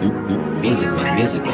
Musically.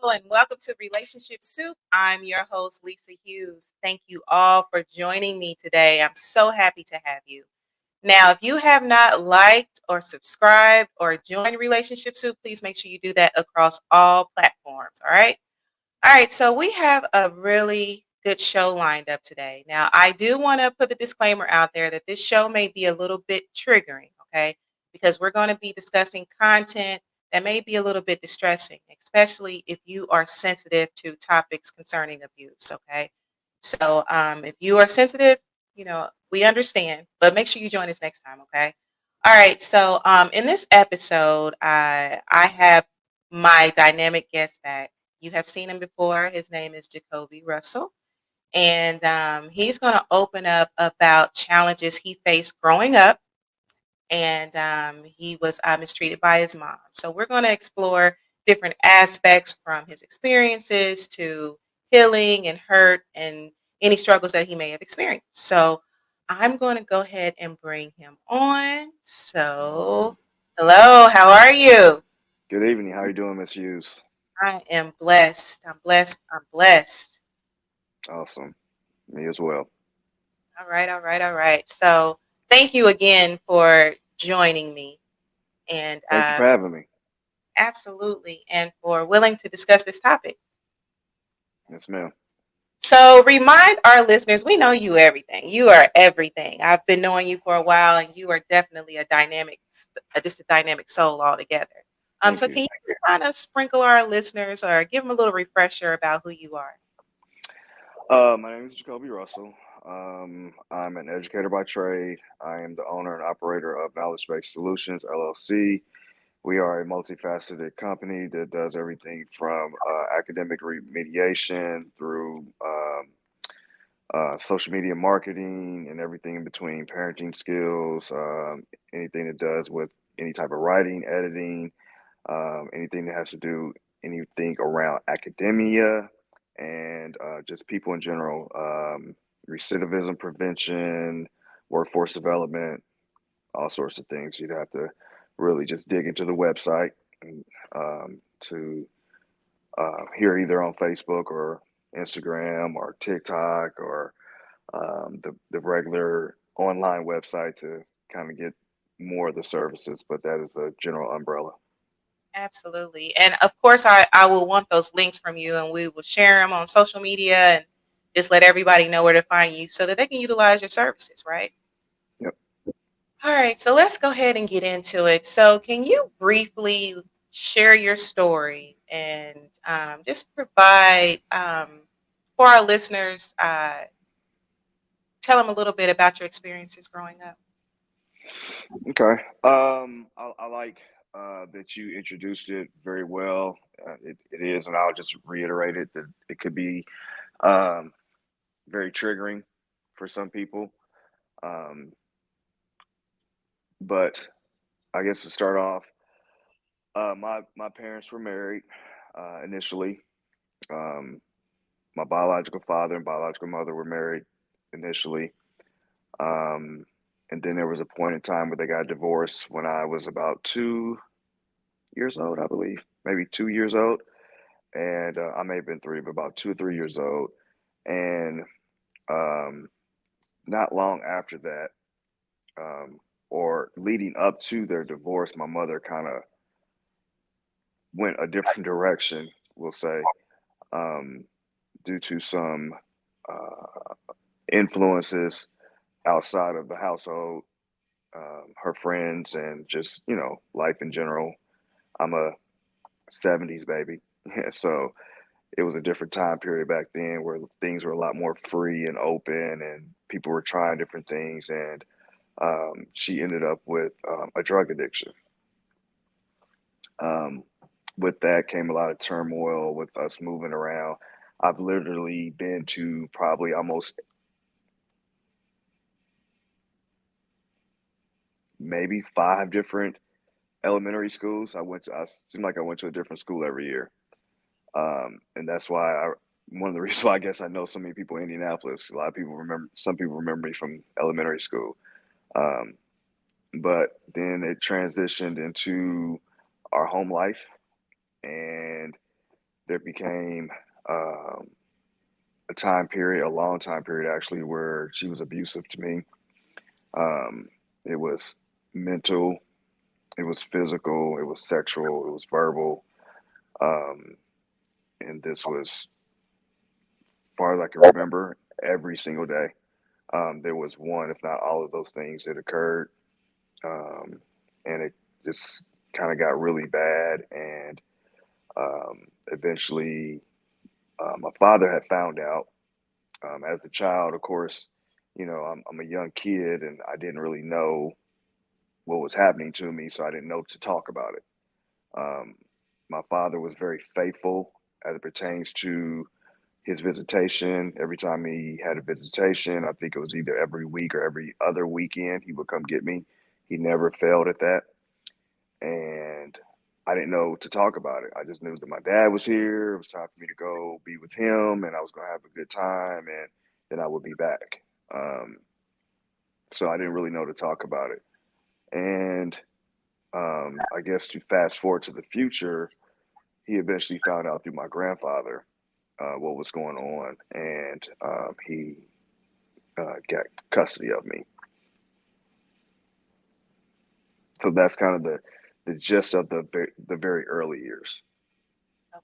Hello and welcome to Relationship Soup. I'm your host, Lisa Hughes. Thank you all for joining me today. I'm so happy to have you. Now, if you have not liked or subscribed or joined Relationship Soup, please make sure you do that across all platforms. All right. All right. So we have a really good show lined up today. Now, I do want to put the disclaimer out there that this show may be a little bit triggering. Okay. Because we're going to be discussing content that may be a little bit distressing, especially if you are sensitive to topics concerning abuse. Okay. So if you are sensitive, we understand, but make sure you join us next time. Okay. All right. So in this episode, I have my dynamic guest back. You have seen him before. His name is Jukobie Russell. And he's going to open up about challenges he faced growing up. And he was mistreated by his mom. So we're going to explore different aspects from his experiences to healing and hurt and any struggles that he may have experienced. So I'm going to go ahead and bring him on. So, hello, how are you? Good evening. How are you doing, Miss Hughes? I am blessed. I'm blessed. I'm blessed. Awesome. Me as well. All right, all right, all right. So, thank you again for joining me, and Thank you for having me. absolutely, and for willing to discuss this topic. Yes, ma'am. So, remind our listeners, we know you everything. You are everything. I've been knowing you for a while, and you are definitely just a dynamic soul altogether. Thank So you. can you just kind of sprinkle our listeners or give them a little refresher about who you are? My name is Jukobie Russell. I'm an educator by trade. I am the owner and operator of Knowledge Based Solutions LLC. We are a multifaceted company that does everything from academic remediation through social media marketing and everything in between, parenting skills, anything that does with any type of writing, editing, anything that has to do anything around academia and just people in general, recidivism prevention, workforce development, all sorts of things. You'd have to really just dig into the website and, to hear either on Facebook or Instagram or TikTok or the regular online website to kind of get more of the services, but that is a general umbrella. Absolutely. And of course, I will want those links from you and we will share them on social media and just let everybody know where to find you so that they can utilize your services, right? Yep. All right, so let's go ahead and get into it. So, can you briefly share your story and just provide for our listeners, tell them a little bit about your experiences growing up? Okay. I like that you introduced it very well. It is, and I'll just reiterate it that it could be um, very triggering for some people. Um, but I guess to start off, my parents were married initially. Um, my biological father and biological mother were married initially. Um, and then there was a point in time where they got divorced when I was about 2 years old, I believe, maybe 2 years old. And I may have been three, but about 2 or 3 years old. And um, not long after that, um, or leading up to their divorce, my mother kind of went a different direction, we'll say, um, due to some uh, influences outside of the household, her friends, and just, life in general. I'm a 70s baby. So it was a different time period back then where things were a lot more free and open and people were trying different things. And she ended up with a drug addiction. Um, with that came a lot of turmoil with us moving around. I've literally been to probably almost maybe five different elementary schools. I seemed like I went to a different school every year. And that's why one of the reasons why I guess I know so many people in Indianapolis. A lot of people remember, some people remember me from elementary school. Um, but then it transitioned into our home life, and there became um, a time period, a long time period actually, where she was abusive to me. Um, it was mental, it was physical, it was sexual, it was verbal, um, and this was, as far as I can remember, every single day. There was one, if not all of those things that occurred, um, and it just kind of got really bad. And eventually, my father had found out. As a child, of course, I'm a young kid, and I didn't really know what was happening to me, so I didn't know to talk about it. Um, my father was very faithful as it pertains to his visitation. Every time he had a visitation, I think it was either every week or every other weekend, he would come get me. He never failed at that. And I didn't know to talk about it. I just knew that my dad was here. It was time for me to go be with him, and I was going to have a good time, and then I would be back. Um, so I didn't really know to talk about it. And I guess to fast forward to the future, he eventually found out through my grandfather what was going on, and he got custody of me. So that's kind of the gist of the very early years. Okay.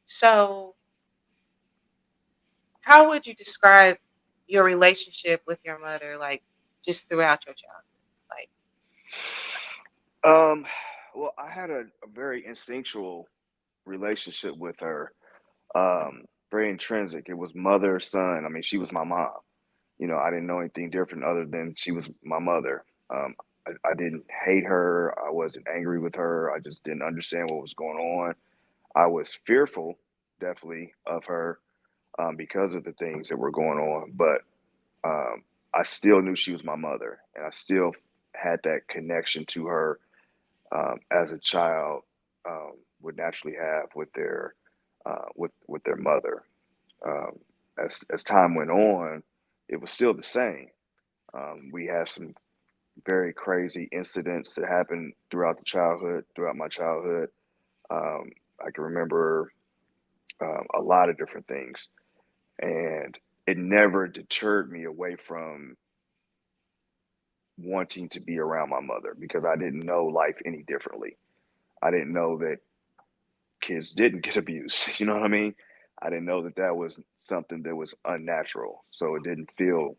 So, how would you describe your relationship with your mother, like just throughout your childhood? Like, Um, well, I had a very instinctual relationship with her, very intrinsic. It was mother son. I mean, she was my mom. I didn't know anything different other than she was my mother. I didn't hate her. I wasn't angry with her. I just didn't understand what was going on. I was fearful, definitely, of her because of the things that were going on. But I still knew she was my mother, and I still had that connection to her as a child would naturally have with their mother. Um, as time went on, it was still the same. We had some very crazy incidents that happened throughout my childhood. I can remember a lot of different things, and it never deterred me away from wanting to be around my mother because I didn't know life any differently. I didn't know that kids didn't get abused. You know what I mean? I didn't know that that was something that was unnatural. So it didn't feel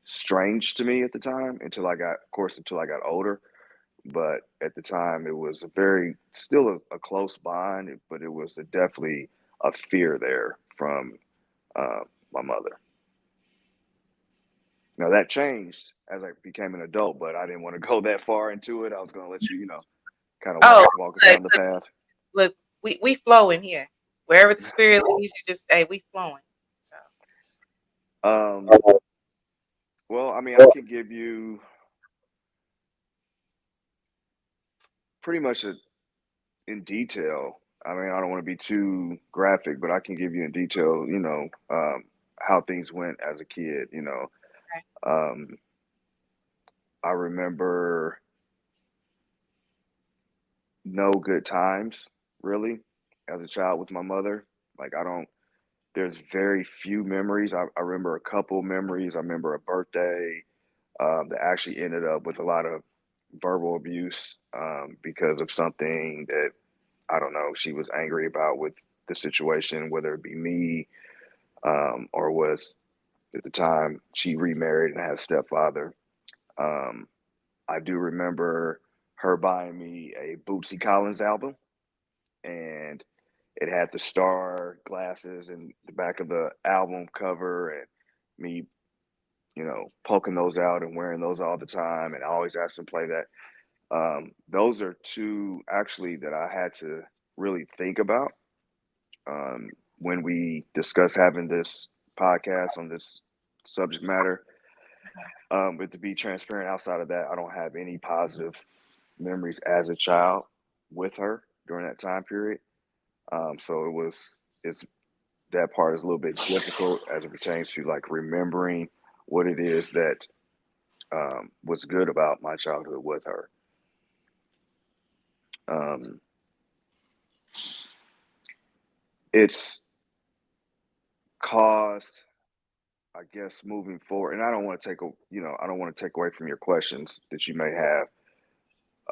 strange to me at the time until I got older. But at the time, it was still a close bond, but it was definitely a fear there from uh, my mother. Now that changed as I became an adult, but I didn't want to go that far into it. I was going to let you, kind of Oh, walk us look, down the look, path. look, we flowing here. Wherever the spirit leads you, just hey, we flowing. So Um, well, I mean, I can give you pretty much in detail. I mean, I don't want to be too graphic, but I can give you in detail, how things went as a kid. okay, Um, I remember no good times really as a child with my mother. Like, I don't. There's very few memories. I remember a couple memories. I remember a birthday that actually ended up with a lot of verbal abuse because of something that I don't know she was angry about with the situation, whether it be me or was at the time she remarried and had a stepfather. Um, I do remember her buying me a Bootsy Collins album, and it had the star glasses and the back of the album cover, and me, poking those out and wearing those all the time. And I always asked them to play that. Those are two actually that I had to really think about um, when we discuss having this podcast on this subject matter. But to be transparent, outside of that, I don't have any positive memories as a child with her during that time period. So it's that part is a little bit difficult as it pertains to like remembering what it is that was good about my childhood with her. Um, it's caused, I guess, moving forward, and I don't want to I don't want to take away from your questions that you may have.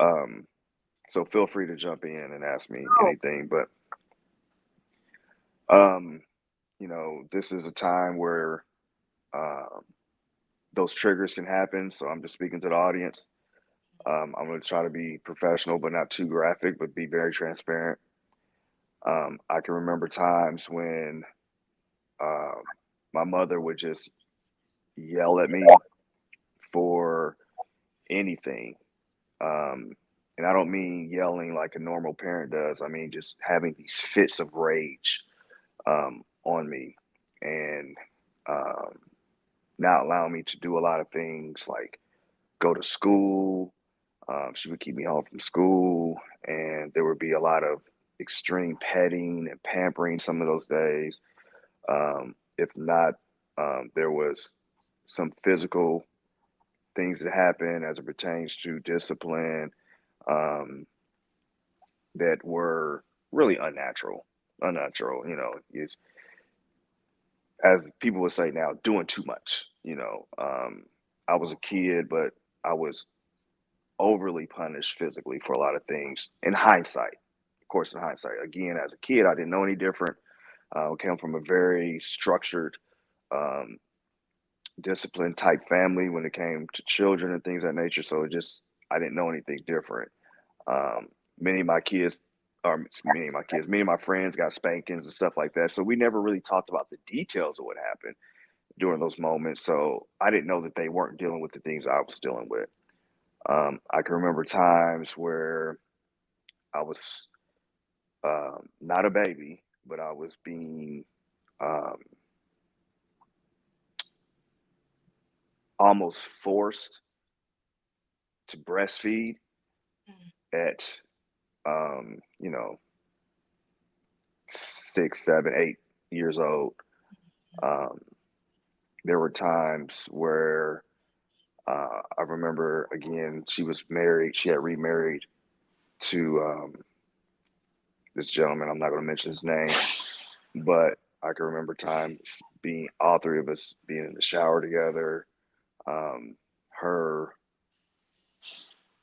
Um, so feel free to jump in and ask me oh, anything. But um, this is a time where um, those triggers can happen. So I'm just speaking to the audience. I'm going to try to be professional, but not too graphic, but be very transparent. I can remember times when um, my mother would just yell at me for anything. Um, and I don't mean yelling like a normal parent does. I mean just having these fits of rage on me and um, not allowing me to do a lot of things like go to school. She would keep me home from school, and there would be a lot of extreme petting and pampering some of those days. If not, there was some physical things that happen as it pertains to discipline um, that were really unnatural. Unnatural, is, as people would say now, doing too much. I was a kid, but I was overly punished physically for a lot of things in hindsight. Of course, in hindsight, again, as a kid, I didn't know any different. I came from a very structured, um, disciplined type family when it came to children and things of that nature. So I didn't know anything different. Um, many of my kids, or many of my friends got spankings and stuff like that. So we never really talked about the details of what happened during those moments. So I didn't know that they weren't dealing with the things I was dealing with. I can remember times where I was not a baby, but I was being um, almost forced to breastfeed mm, at, um, you know, 6, 7, 8 years old. Um, there were times where I remember, again, she was married. She had remarried to this gentleman. I'm not going to mention his name, but I can remember times being all three of us being in the shower together, her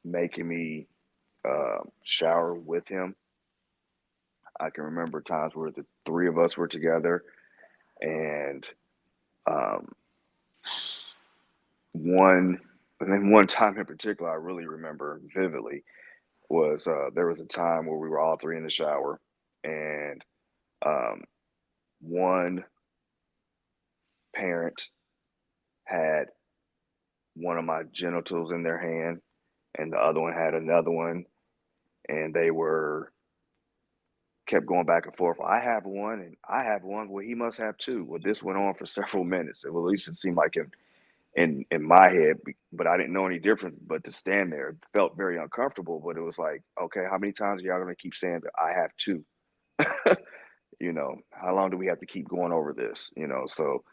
making me shower with him. I can remember times where the three of us were together and um, one, and then one time in particular I really remember vividly was there was a time where we were all three in the shower, and um, one parent had one of my genitals in their hand, and the other one had another one, and they were kept going back and forth. I have one, and I have one. Well, he must have two. Well, this went on for several minutes. Well, at least it seemed like in my head, but I didn't know any different. But to stand there, it felt very uncomfortable. But it was like, okay, how many times are y'all gonna keep saying that I have two? How long do we have to keep going over this? So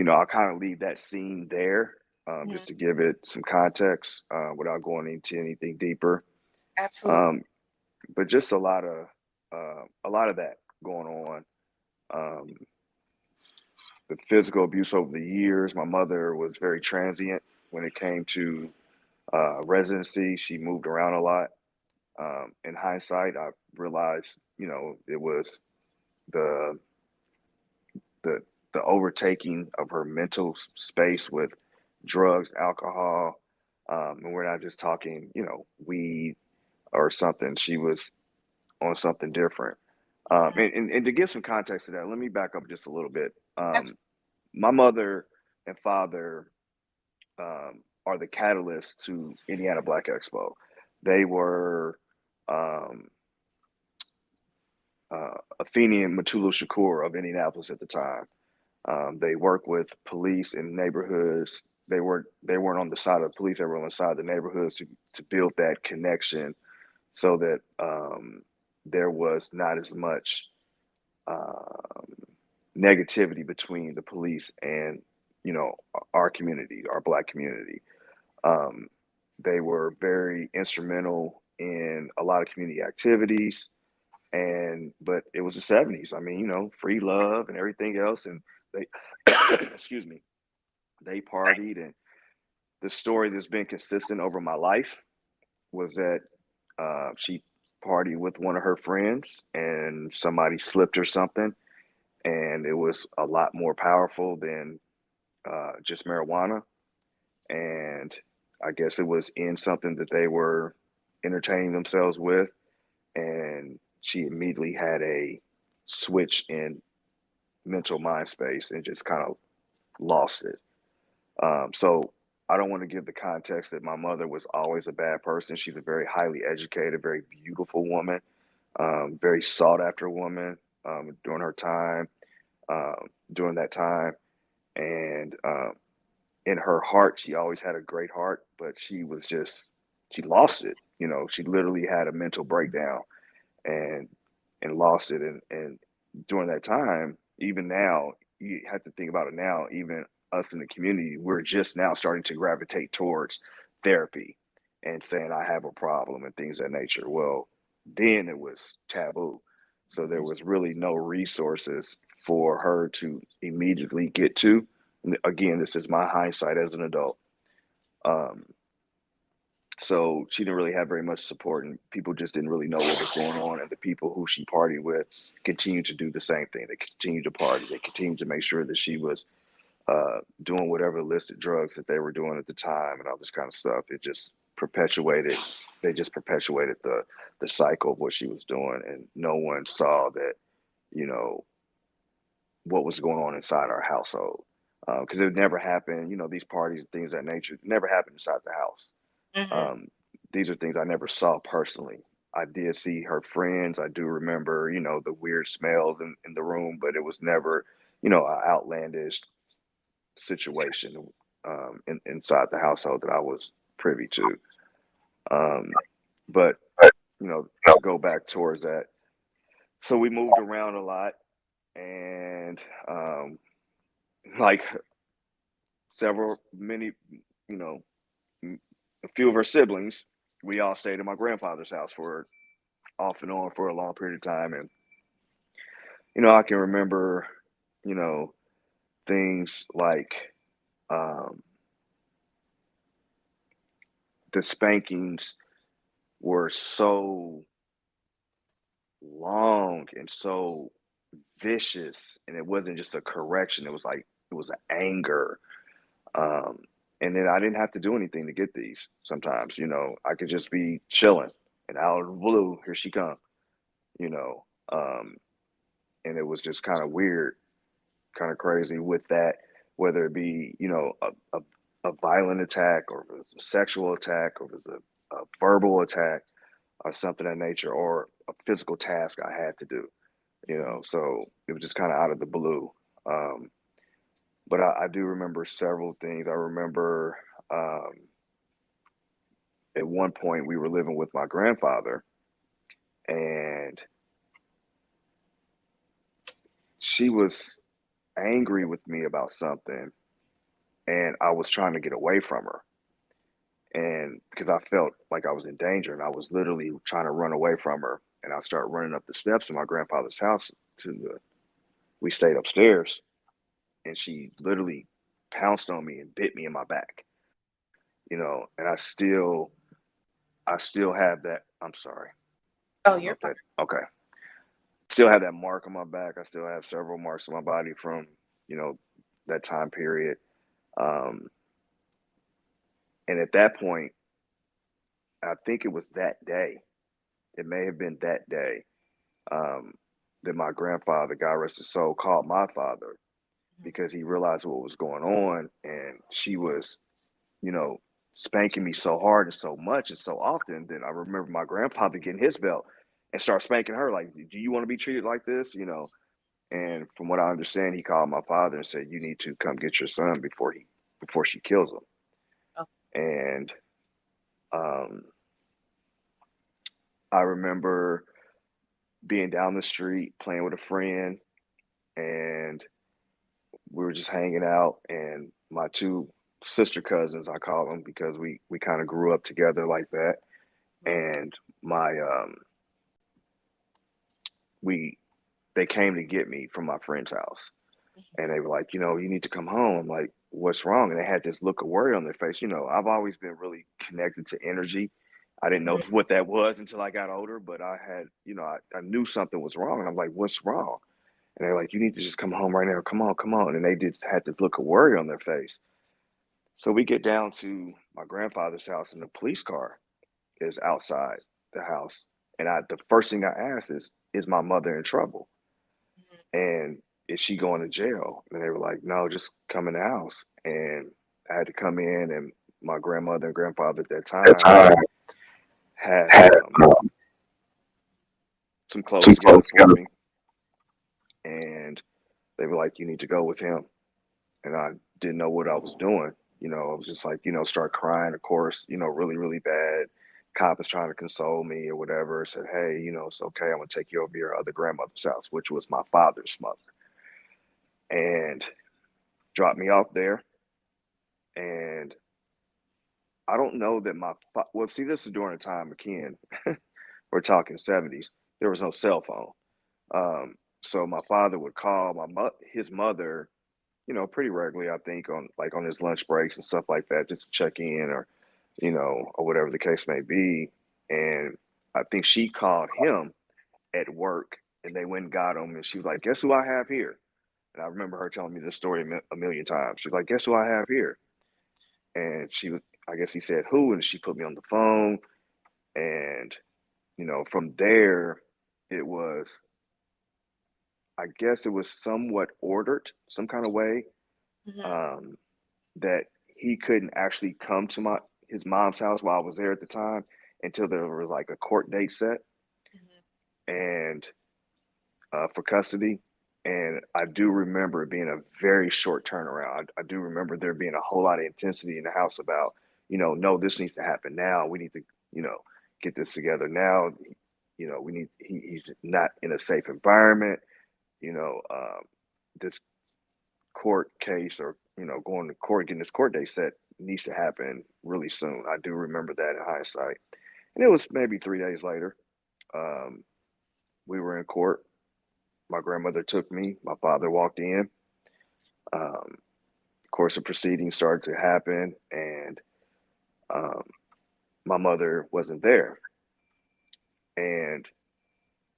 I'll kind of leave that scene there, Mhm. just to give it some context, without going into anything deeper. Absolutely. Um, but just a lot of that going on. Um, the physical abuse over the years. My mother was very transient when it came to residency. She moved around a lot. In hindsight, I realized, it was the the the overtaking of her mental space with drugs, alcohol, and we're not just talking, weed or something. She was on something different. Mhm. And to give some context to that, let me back up just a little bit. Abs- My mother and father are the catalyst to Indiana Black Expo. They were um, Athenian Matulu Shakur of Indianapolis at the time. They worked with police in neighborhoods. They weren't on the side of the police. They were on the side of the neighborhoods to build that connection, so that there was not as much um, negativity between the police and our community, our Black community. Um, they were very instrumental in a lot of community activities, and but it was the '70s. I mean, free love and everything else, and they, excuse me, they partied. And the story that's been consistent over my life was that she partied with one of her friends, and somebody slipped her something, and it was a lot more powerful than just marijuana. And I guess it was in something that they were entertaining themselves with, and she immediately had a switch in mental mind space and just kind of lost it. So I don't want to give the context that my mother was always a bad person. She's a very highly educated, very beautiful woman, very sought after woman during her time, during that time. And in her heart, she always had a great heart, but she lost it. She literally had a mental breakdown and lost it. And during that time, even now, you have to think about it now, even us in the community, we're just now starting to gravitate towards therapy and saying, I have a problem and things of that nature. Well, then it was taboo. So there was really no resources for her to immediately get to. And again, this is my hindsight as an adult. Um, so she didn't really have very much support, and people just didn't really know what was going on. And the people who she partied with continued to do the same thing. They continued to party. They continued to make sure that she was doing whatever illicit drugs that they were doing at the time and all this kind of stuff. It just perpetuated. They just perpetuated the cycle of what she was doing, and no one saw that, you know, what was going on inside our household, because it never happened. These parties, things of that nature, never happened inside the house. mhm. um, these are things I never saw personally. I did see her friends. I do remember, the weird smells in the room, but it was never, an outlandish situation inside the household that I was privy to. Um, but, to go back towards that, so we moved around a lot, and like many, you know, a few of her siblings, we all stayed at my grandfather's house for off and on for a long period of time. And, I can remember, you know, things like um, the spankings were so long and so vicious. And it wasn't just a correction, it was like, it was an anger. Um, And then I didn't have to do anything to get these. Sometimes, I could just be chilling, and out of the blue, here she come. You know, um, and it was just kind of weird, kind of crazy with that, whether it be a violent attack, or if it was a sexual attack, or if it was a verbal attack, or something of that nature, or a physical task I had to do. Mhm. So it was just kind of out of the blue. Um, but I do remember several things. I remember um, at one point we were living with my grandfather, and she was angry with me about something, and I was trying to get away from her. And because I felt like I was in danger, and I was literally trying to run away from her, and I started running up the steps of my grandfather's house to the we stayed upstairs, and she literally pounced on me and bit me in my back. And I still have that. I'm sorry. I Oh, don't know you're if fine. that okay. Still have that mark on my back. I still have several marks on my body from, you know, that time period. Um, and at that point, I think it was that day. It may have been that day, um, that my grandfather, God rest his soul, called my father Mhm. because he realized what was going on, and she was, you know, spanking me so hard and so much and so often that I remember my grandfather getting his belt and start spanking her like, "Do you want to be treated like this?" Mhm. And from what I understand, he called my father and said, "You need to come get your son before she kills him." Oh, And um, I remember being down the street playing with a friend, and we were just hanging out, and my two sister cousins, I call them because we kind of grew up together like that, mhm. and my we they came to get me from my friend's house, and they were like, "You need to come home." I'm like, "What's wrong?" And they had this look of worry on their face. I've always been really connected to energy. I didn't know Mhm. what that was until I got older, but I had, I knew something was wrong. And I'm like, "What's wrong?" And they're like, "You need to just come home right now. Come on, come on." And they just had this look of worry on their face. So we get down to my grandfather's house, and the police car is outside the house. And the first thing I asked is my mother in trouble? Mhm. And is she going to jail? And they were like, "No, just come in the house." And I had to come in, and my grandmother and grandfather at that At time time had had some clothes some together close for together. me, and they were like, "You need to go with him." And I didn't know what I was doing. I was just like, start crying, of course, really, really bad. Cop is trying to console me or whatever. Said, "Hey, it's okay. I'm gonna take you over to your other grandmother's house," which was my father's mother, and dropped me off there. And I don't know that well, see, this is during the time, again, we're talking 70s. There was no cell phone. So my father would call his mother, pretty regularly, I think, on his lunch breaks and stuff like that, just to check in, or whatever the case may be. And I think she called him at work, and they went and got him, and she was like, "Guess who I have here?" And I remember her telling me this story a million times. She was like, "Guess who I have here?" And I guess he said, "Who?" And she put me on the phone. And, from there, it was, I guess it was somewhat ordered, some kind of way, Mhm. um, that he couldn't actually come to his mom's house while I was there at the time until there was like a court date set, Mhm. and for custody. And I do remember it being a very short turnaround. I do remember there being a whole lot of intensity in the house about, no, this needs to happen now. We need to, you know, get this together now. He's not in a safe environment. You know, this court case, or, going to court, getting this court date set, needs to happen really soon. I do remember that in hindsight. And it was maybe 3 days later. Um, we were in court. My grandmother took me. My father walked in. Course of proceedings started to happen, and um, my mother wasn't there. And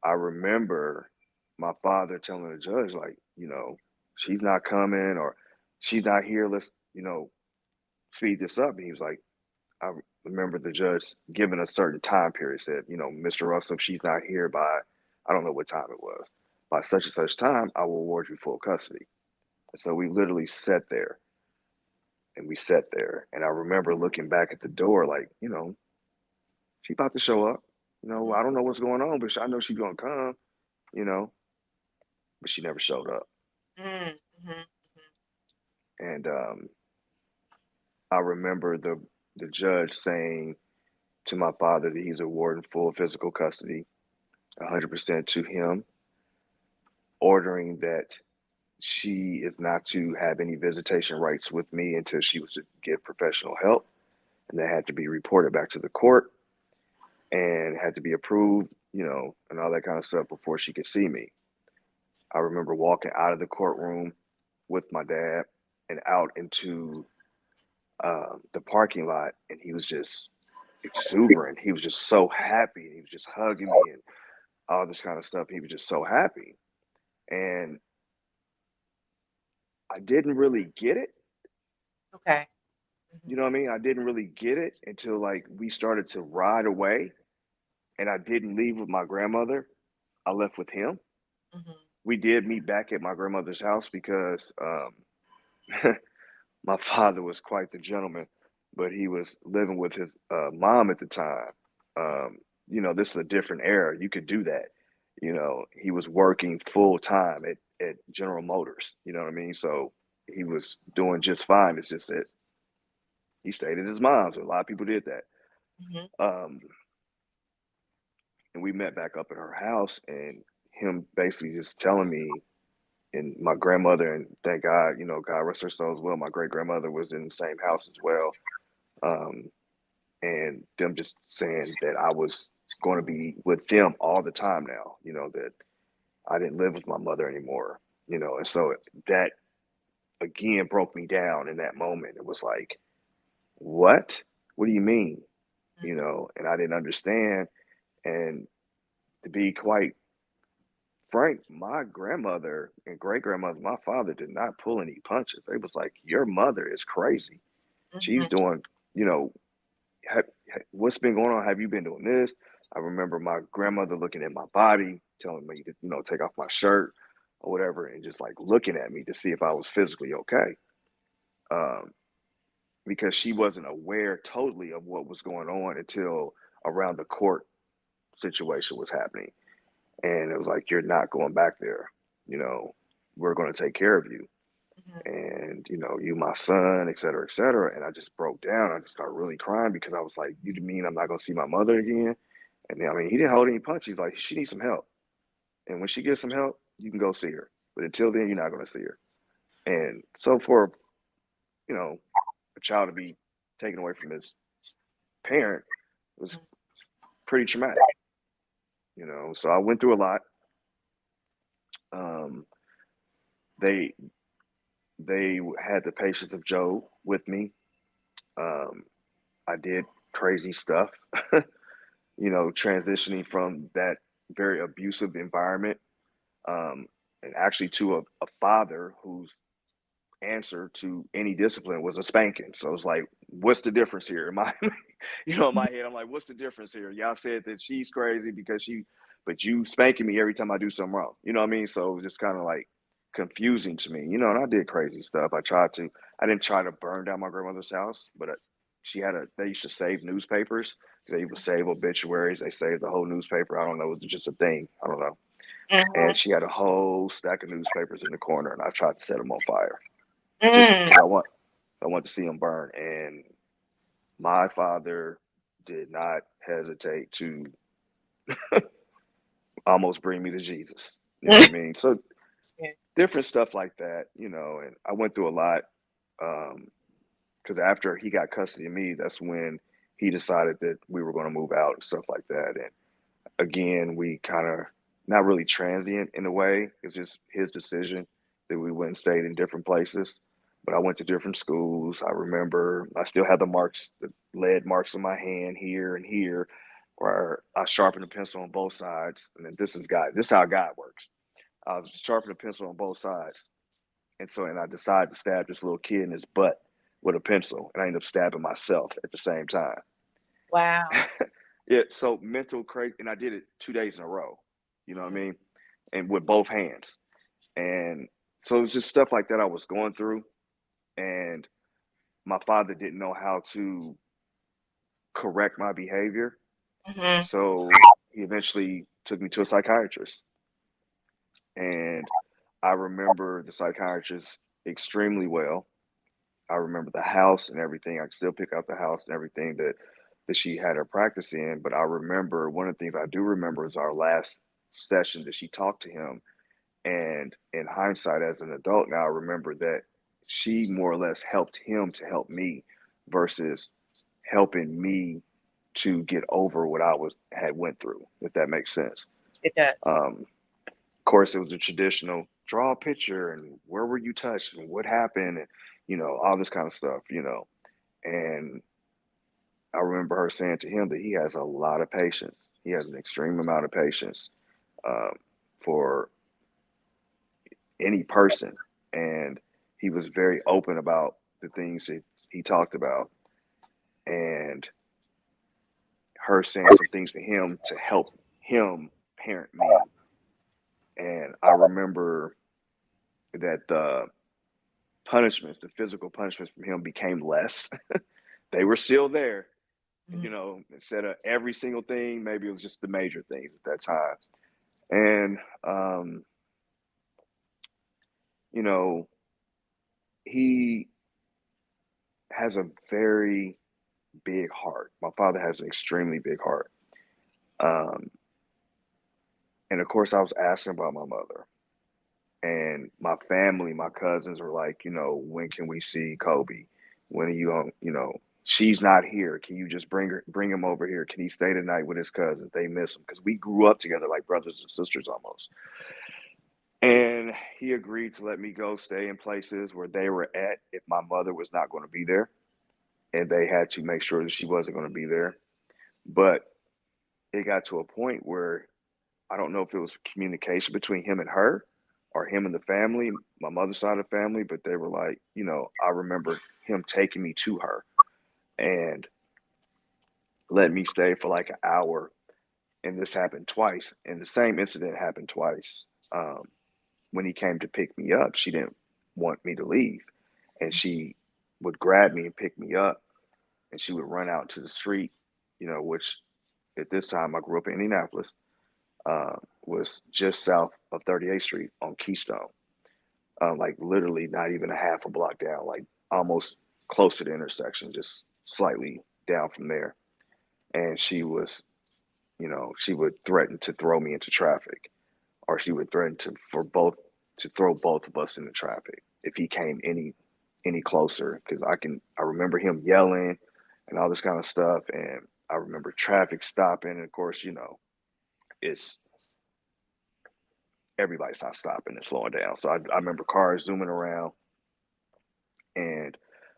I remember my father telling the judge, like, she's not coming, or she's not here. Let's, speed this up. And he was like, I remember the judge giving a certain time period, said, Mr. Russell, if she's not here by, I don't know what time it was, by such and such time, I will award you full custody. And so we literally sat there and we sat there. And I remember looking back at the door, like, she about to show up. I don't know what's going on, but I know she's going to come, you know, but she never showed up. Mm-hmm. And I remember the judge saying to my father that he's awarding full physical custody, 100% to him, ordering that she is not to have any visitation rights with me until she was to get professional help. And that had to be reported back to the court and had to be approved, and all that kind of stuff before she could see me. I remember walking out of the courtroom with my dad and out into the parking lot, and he was just exuberant. He was just so happy. He was just hugging me and all this kind of stuff. He was just so happy. And I didn't really get it. Okay. You know what I mean? I didn't really get it until like we started to ride away and I didn't leave with my grandmother. I left with him. Mm-hmm. We did meet back at my grandmother's house because my father was quite the gentleman, but he was living with his mom at the time. This is a different era. You could do that. He was working full time at General Motors. You know what I mean? So he was doing just fine. It's just that he stayed at his mom's. A lot of people did that. Mm-hmm. Um, and we met back up at her house, and him basically just telling me, and my grandmother, and thank God, God rest her soul as well. My great grandmother was in the same house as well. Um, and them just saying that I was going to be with them all the time now, that I didn't live with my mother anymore, and so that again broke me down in that moment. It was like, what? What do you mean? And I didn't understand. And to be quite frank, my grandmother and great grandmother, my father did not pull any punches. They was like, your mother is crazy. She's Mm-hmm. doing, you know, what's been going on? Have you been doing this? I remember my grandmother looking at my body, telling me to, take off my shirt or whatever, and just like looking at me to see if I was physically okay. Um, because she wasn't aware totally of what was going on until around the court situation was happening. And it was like, you're not going back there. You know, we're going to take care of you. And, you, my son, et cetera, et cetera. And I just broke down. I just started really crying because I was like, you mean I'm not going to see my mother again? And then, I mean, he didn't hold any punch. He's like, she needs some help. And when she gets some help, you can go see her. But until then, you're not going to see her. And so for, a child to be taken away from his parent was pretty traumatic, So I went through a lot. Um, they they had the patience of Job with me. Um, I did crazy stuff, transitioning from that very abusive environment, um, and actually to a father whose answer to any discipline was a spanking. So it's like, what's the difference here? In my, in my head, I'm like, what's the difference here? Y'all said that she's crazy because but you spanking me every time I do something wrong. You know what I mean? So it was just kind of like confusing to me, and I did crazy stuff. I didn't try to burn down my grandmother's house, but they used to save newspapers. They would save obituaries. They saved the whole nuppaper. I don't know. It was just a thing. I don't know. And she had a whole stack of newspapers in the corner, and I tried to set them on fire just Mm-hmm. because I want to see them burn. And my father did not hesitate to almost bring me to Jesus. You know what I mean? So different stuff like that, and I went through a lot. Because after he got custody of me, that's when he decided that we were going to move out and stuff like that. And again, we kind of not really transient in a way. It's just his decision that we went and stayed in different places. But I went to different schools. I remember I still had the lead marks on my hand here and here, where I sharpened a pencil on both sides. And then this is how God works. I was sharpening a pencil on both sides. And I decided to stab this little kid in his butt with a pencil, and I ended up stabbing myself at the same time. Wow. Yeah, so mental crazy, and I did it 2 days in a row. You know what I Mhm. mean? And with both hands, and so it was just stuff like that I was going through, and my father didn't know how to correct my behavior, Mhm. so he eventually took me to a psychiatrist, and I remember the psychiatrist extremely well. I remember the house and everything. I can still pick out the house and everything that she had her practice in. But I remember one of the things I do remember is our last session that she talked to him. And in hindsight, as an adult now, I remember that she more or less helped him to help me versus helping me to get over what I was had went through, if that makes sense. It does. Of course, it was a traditional draw a picture and where were you touched and what happened and all this kind of stuff. And I remember her saying to him that he has a lot of patience. He has an extreme amount of patience um, for any person, and he was very open about the things that he talked about, and her saying some things to him to help him parent me. And I remember that the punishments, the physical punishments from him became less. They were still there, Mhm. instead of every single thing, maybe it was just the major things at that time. And, you know, he has a very big heart. My father has an extremely big heart. Um, and of course, I was asking about my mother and my family, my cousins were like, when can we see Kobe? When are you on, she's not here. Can you just bring him over here? Can he stay tonight with his cousins? They miss him because we grew up together like brothers and sisters almost. And he agreed to let me go stay in places where they were at if my mother was not going to be there. And they had to make sure that she wasn't going to be there. But it got to a point where I don't know if it was communication between him and her or him and the family, my mother's side of the family, but they were like, I remember him taking me to her and let me stay for like an hour. And this happened twice. And the same incident happened twice. When he came to pick me up, she didn't want me to leave. And she would grab me and pick me up. And she would run out to the street, which at this time I grew up in Indianapolis, was just south of 38th Street on Keystone, like literally not even a half a block down, like almost close to the intersection, just slightly down from there. And she would threaten to throw me into traffic, or she would threaten to throw both of us into traffic if he came any closer. Because I remember him yelling and all this kind of stuff, and I remember traffic stopping. And of course, it's everybody's not stopping and slowing down. So I remember cars zooming around and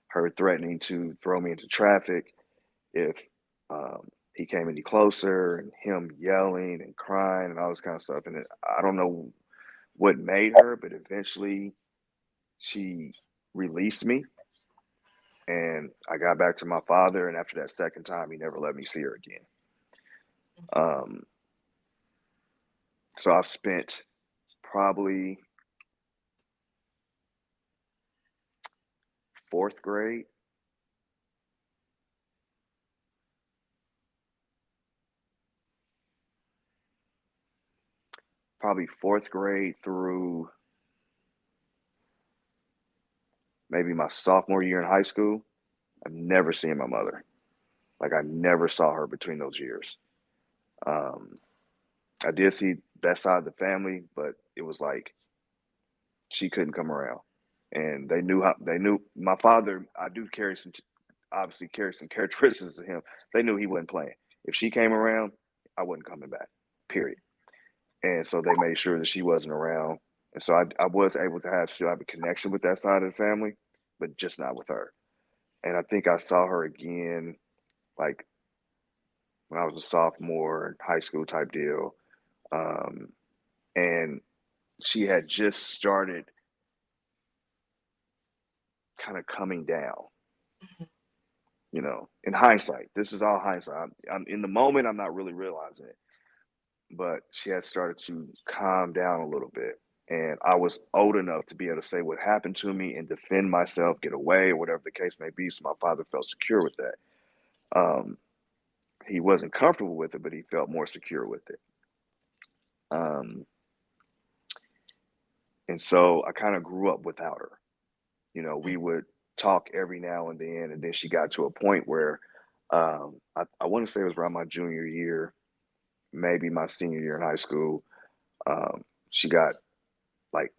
her threatening to throw me into traffic if he came any closer, and him yelling and crying and all this kind of stuff. And I don't know what made her, but eventually she released me and I got back to my father. And after that second time, he never let me see her again. Um, so I've spent probably fourth grade, probably fourth grade through maybe my sophomore year in high school. I've never seen my mother. Like I never saw her between those years. Um, I did see that side of the family, but it was like she couldn't come around, and they knew my father. I do carry some, obviously carry some characteristics of him. They knew he wasn't playing. If she came around, I wasn't coming back. Period. And so they made sure that she wasn't around. And so I was able to still have a connection with that side of the family, but just not with her. And I think I saw her again, like when I was a sophomore in high school type deal. Um, and she had just started kind of coming down. In hindsight, this is all hindsight. I'm in the moment, I'm not really realizing it, but she had started to calm down a little bit. And I was old enough to be able to say what happened to me and defend myself, get away, or whatever the case may be. So my father felt secure with that. Um, he wasn't comfortable with it, but he felt more secure with it. Um, and so I kind of grew up without her. We would talk every now and then she got to a point where I want to say it was around my junior year, maybe my senior year in high school. She got like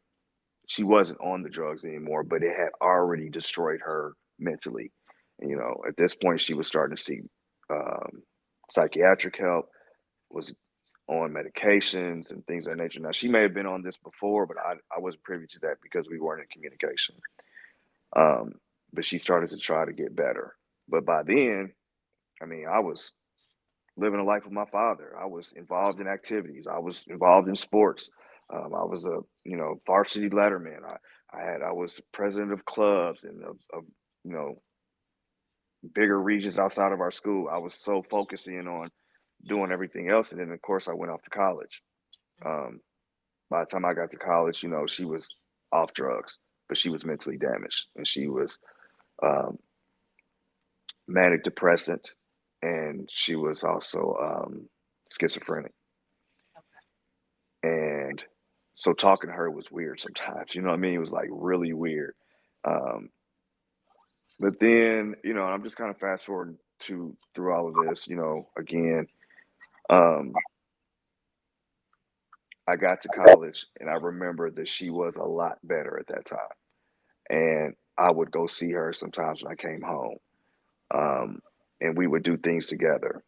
she wasn't on the drugs anymore, but it had already destroyed her mentally. And, at this point, she was starting to seek um, psychiatric help, was on medications and things of that nature. Now, she may have been on this before, but I wasn't privy to that because we weren't in communication. Um, but she started to try to get better. But by then, I mean, I was living a life with my father. I was involved in activities. I was involved in sports. I was a varsity letterman. I was president of clubs and of you know bigger regions outside of our school. I was so focused in on doing everything else, and then of course I went off to college. Um, by the time I got to college, she was off drugs, but she was mentally damaged, and she was um, manic depressant, and she was also schizophrenic. And so talking to her was weird sometimes. You know what I mean? It was like really weird. Um, but then, I'm just kind of fast forwarding to through all of this. Again, um, I got to college, and I remember that she was a lot better at that time, and I would go see her sometimes when I came home, um, and we would do things together.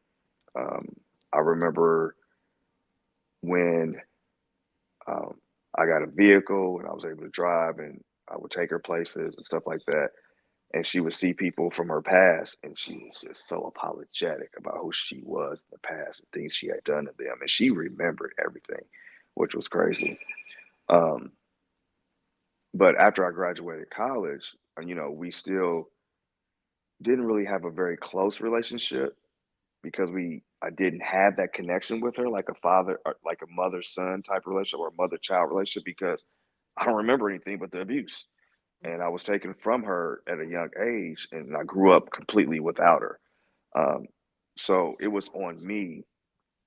Um, I remember when um, I got a vehicle and I was able to drive, and I would take her places and stuff like that. And she would see people from her past, and she was just so apologetic about who she was in the past and things she had done to them. And she remembered everything, which was crazy. Um, but after I graduated college, we still didn't really have a very close relationship because I didn't have that connection with her like a father or like a mother son type relationship or a mother child relationship because I don't remember anything but the abuse. And I was taken from her at a young age, and I grew up completely without her. Um, so it was on me,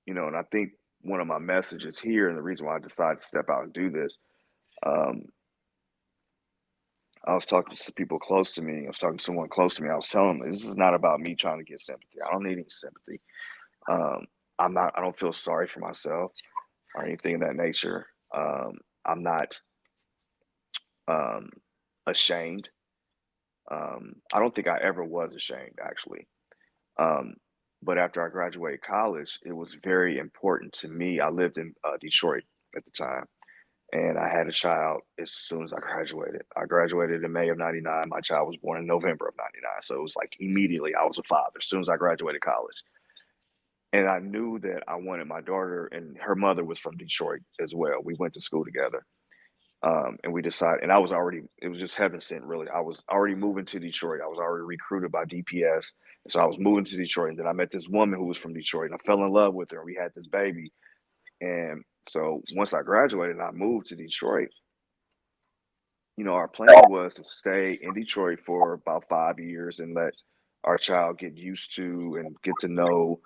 and I think one of my messages here and the reason why I decided to step out and do this, um, I was talking to some people close to me. I was talking to someone close to me. I was telling them this is not about me trying to get sympathy. I don't need any sympathy. Um, I don't feel sorry for myself or anything of that nature. I'm not um, ashamed. I don't think I ever was ashamed, actually. Um, but after I graduated college, it was very important to me. I lived in Detroit at the time, and I had a child as soon as I graduated. I graduated in May of '99. My child was born in November of '99. So it was like immediately I was a father as soon as I graduated college. And I knew that I wanted my daughter, and her mother was from Detroit as well. We went to school together. And we decided, and it was just heaven sent, really. I was already moving to Detroit. I was already recruited by DPS. And so I was moving to Detroit. And then I met this woman who was from Detroit, and I fell in love with her. And we had this baby. And so once I graduated and I moved to Detroit, our plan was to stay in Detroit for about 5 years and let our child get used to and get to know,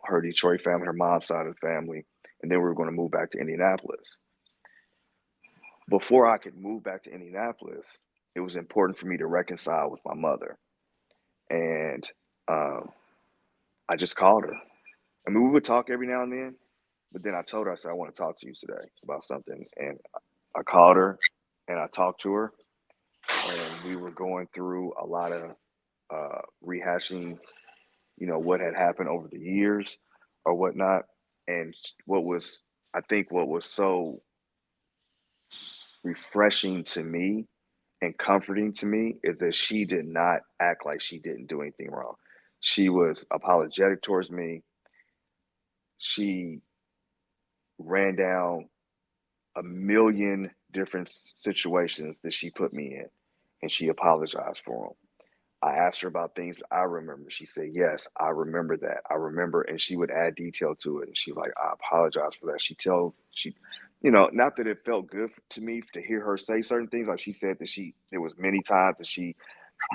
her Detroit family, her mom's side of the family. And then we were going to move back to Indianapolis. Before I could move back to Indianapolis, it was important for me to reconcile with my mother. And um, I just called her. I mean, we would talk every now and then, but then I told her, I said, I want to talk to you today about something. And I called her and I talked to her, and we were going through a lot of rehashing, what had happened over the years or whatnot. And I think what was so refreshing to me and comforting to me is that she did not act like she didn't do anything wrong. She was apologetic towards me. She ran down a million different situations that she put me in, and she apologized for them. I asked her about things I remember. She said, "Yes, I remember that. I remember," and she would add detail to it. And she was like, "I apologize for that." She, not that it felt good to me to hear her say certain things. Like she said that there was many times that she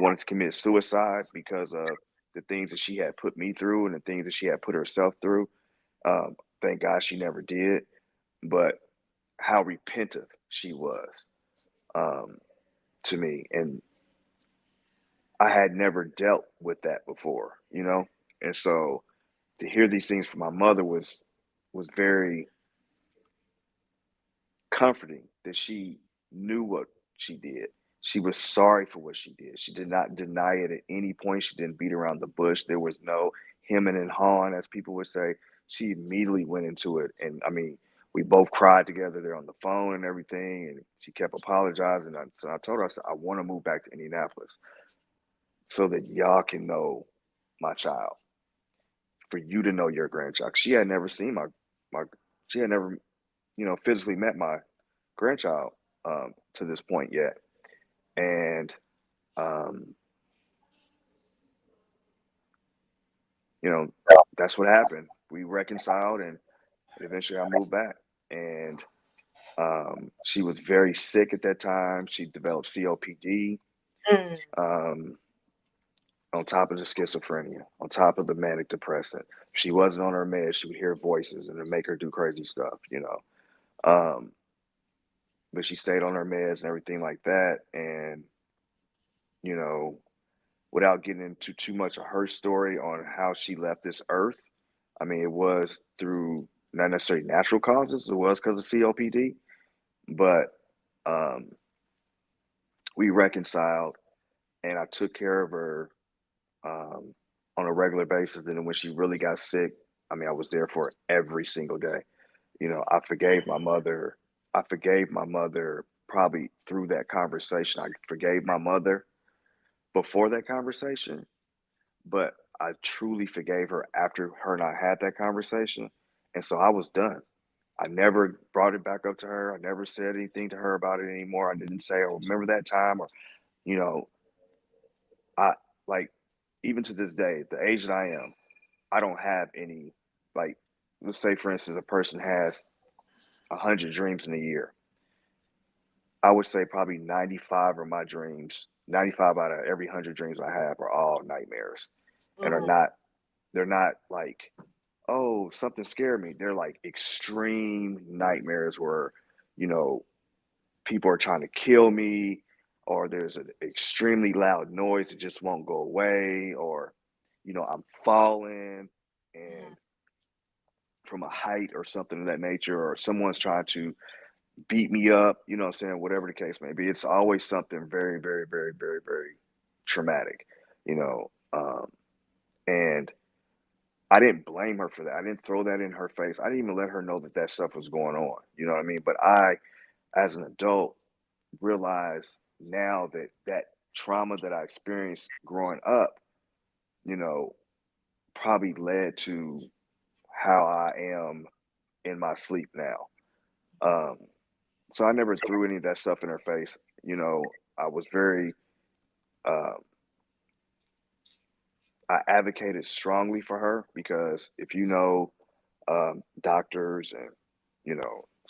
wanted to commit suicide because of the things that she had put me through and the things that she had put herself through. Thank God she never did. But how repentant she was um, to me, and I had never dealt with that before. And so to hear these things from my mother was very comforting that she knew what she did. She was sorry for what she did. She did not deny it at any point. She didn't beat around the bush. There was no hemming and hawing, as people would say. She immediately went into it. And I mean, we both cried together there on the phone and everything. And she kept apologizing. So I told her, I said, I want to move back to Indianapolis so that y'all can know my child, for you to know your grandchild. She had never seen my she had never, physically met my grandchild to this point yet. And um, you know, that's what happened. We reconciled, and eventually I moved back. And she was very sick at that time. She developed COPD, Mm. um, on top of the schizophrenia, on top of the manic depressant. If she wasn't on her meds, she would hear voices and it make her do crazy stuff. Um, but she stayed on her meds and everything like that. And, you know, without getting into too much of her story on how she left this earth, I mean, it was through not necessarily natural causes, it was because of COPD, but um, we reconciled and I took care of her um, on a regular basis. And then when she really got sick, I mean, I was there for her every single day. I forgave my mother. I forgave my mother probably through that conversation. I forgave my mother before that conversation, but I truly forgave her after her and I had that conversation. And so I was done. I never brought it back up to her. I never said anything to her about it anymore. I didn't say, "Oh, remember that time?" Or, you know, I like, even to this day, the age that I am, I don't have any, like, let's say, for instance, a person has 100 dreams in a year. I would say probably 95 of my dreams, 95 out of every 100 dreams I have are all nightmares and Mhm. they're not like, oh, something scared me. They're like extreme nightmares where, you know, people are trying to kill me, or there's an extremely loud noise that just won't go away, or, I'm falling Mhm. and from a height or something of that nature, or someone's trying to beat me up, what I'm saying, whatever the case may be. It's always something very, very, very, very, very traumatic, you know. And I didn't blame her for that. I didn't throw that in her face. I didn't even let her know that that stuff was going on. You know what I mean? But I, as an adult, realize now that that trauma that I experienced growing up, you know, probably led to how I am in my sleep now. Um, so I never threw any of that stuff in her face. I was very, uh, I advocated strongly for her because if doctors and,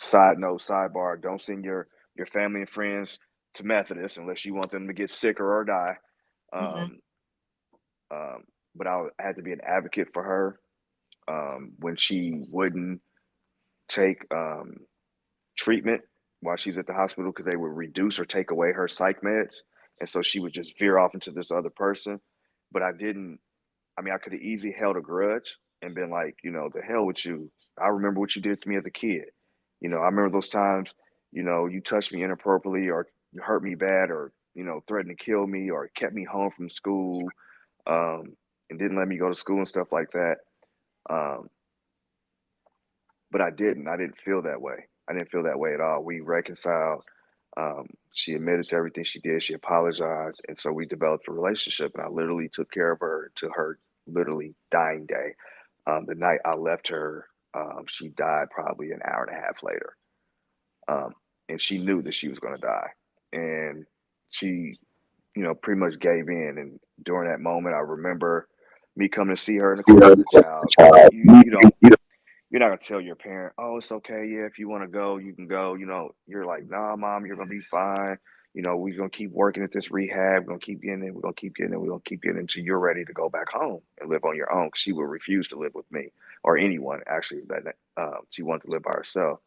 side note, sidebar, don't send your family and friends to Methodists unless you want them to get sicker or die. Mhm. Um, um, but I had to be an advocate for her when she wouldn't take treatment while she was at the hospital because they would reduce or take away her psych meds. And so she would just veer off into this other person. But I didn't, I mean, I could have easily held a grudge and been like, the hell with you. I remember what you did to me as a kid. I remember those times, you touched me inappropriately or you hurt me bad or, threatened to kill me or kept me home from school um, and didn't let me go to school and stuff like that. Um, but I didn't. I didn't feel that way. I didn't feel that way at all. We reconciled. She admitted to everything she did. She apologized, and so we developed a relationship. And I literally took care of her to her literally dying day. The night I left her, she died probably an hour and a half later, um, and she knew that she was going to die. And she, pretty much gave in. And during that moment, I remember me coming to see her. And of course, as a child, you're not gonna tell your parent, "Oh, it's okay. Yeah, if you want to go, you can go." You're like, "Nah, mom, you're gonna be fine. We're gonna keep working at this rehab. We're gonna keep getting it. We're gonna keep getting it. We're gonna keep getting it until you're ready to go back home and live on your own." 'Cause she would refuse to live with me or anyone actually. That she wanted to live by herself.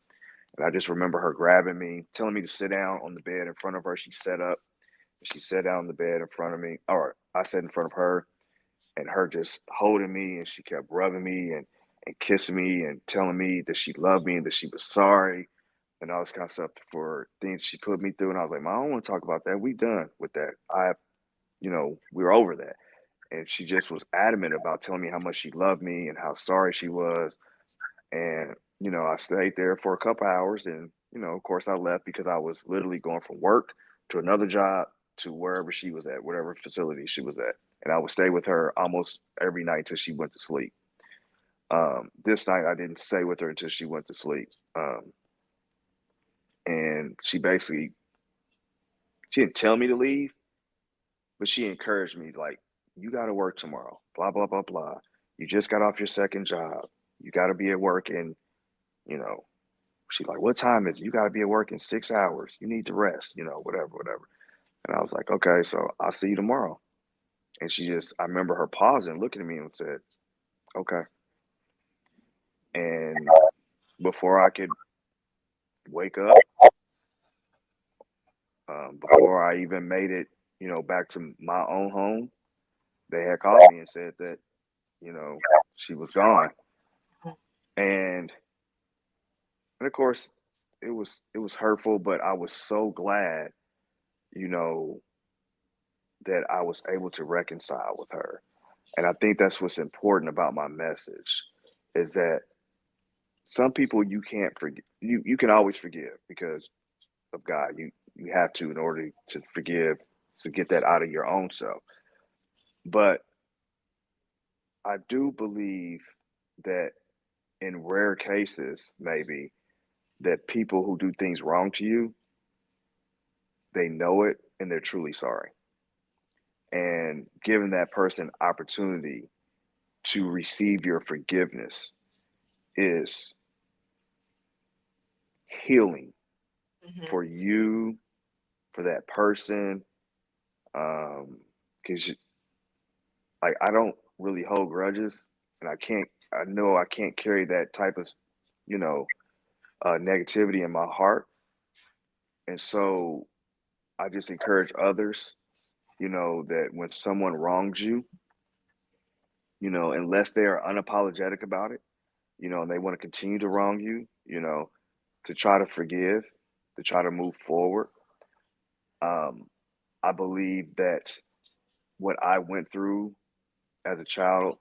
And I just remember her grabbing me, telling me to sit down on the bed in front of her. She sat up. She sat down on the bed in front of me, or I sat in front of her, and her just holding me, and she kept rubbing me and kissing me and telling me that she loved me and that she was sorry and all this kind of stuff for things she put me through. And I was like, "Mom, I don't want to talk about that. We done with that. We're over that." And she just was adamant about telling me how much she loved me and how sorry she was. And I stayed there for a couple hours, and of course, I left because I was literally going from work to another job to wherever she was at, whatever facility she was at, and I would stay with her almost every night till she went to sleep. This night, I didn't stay with her until she went to sleep, and she didn't tell me to leave, but she encouraged me like, "You got to work tomorrow. Blah blah blah blah. You just got off your second job. You got to be at work in you know She's like, "What time is it? You got to be at work in 6 hours. You need to rest, whatever, whatever." And I was like, "Okay, so I'll see you tomorrow." And I remember her pausing, looking at me and said, "Okay." And before I could wake up, before I even made it, back to my own home, they had called me and said that, she was gone. And, and of course, it was hurtful, but I was so glad, you know, that I was able to reconcile with her. And I think that's what's important about my message is that some people you can't forgive. You can always forgive because of God. You have to in order to forgive to get that out of your own self. But I do believe that in rare cases, maybe that people who do things wrong to you, they know it and they're truly sorry. And giving that person opportunity to receive your forgiveness is healing Mhm. for you, for that person. Because like I don't really hold grudges, and I can't. I know I can't carry that type of you know negativity in my heart, and so I just encourage others. That when someone wrongs you, unless they are unapologetic about it, and they want to continue to wrong you, to try to forgive, to try to move forward. Um, I believe that what I went through as a child,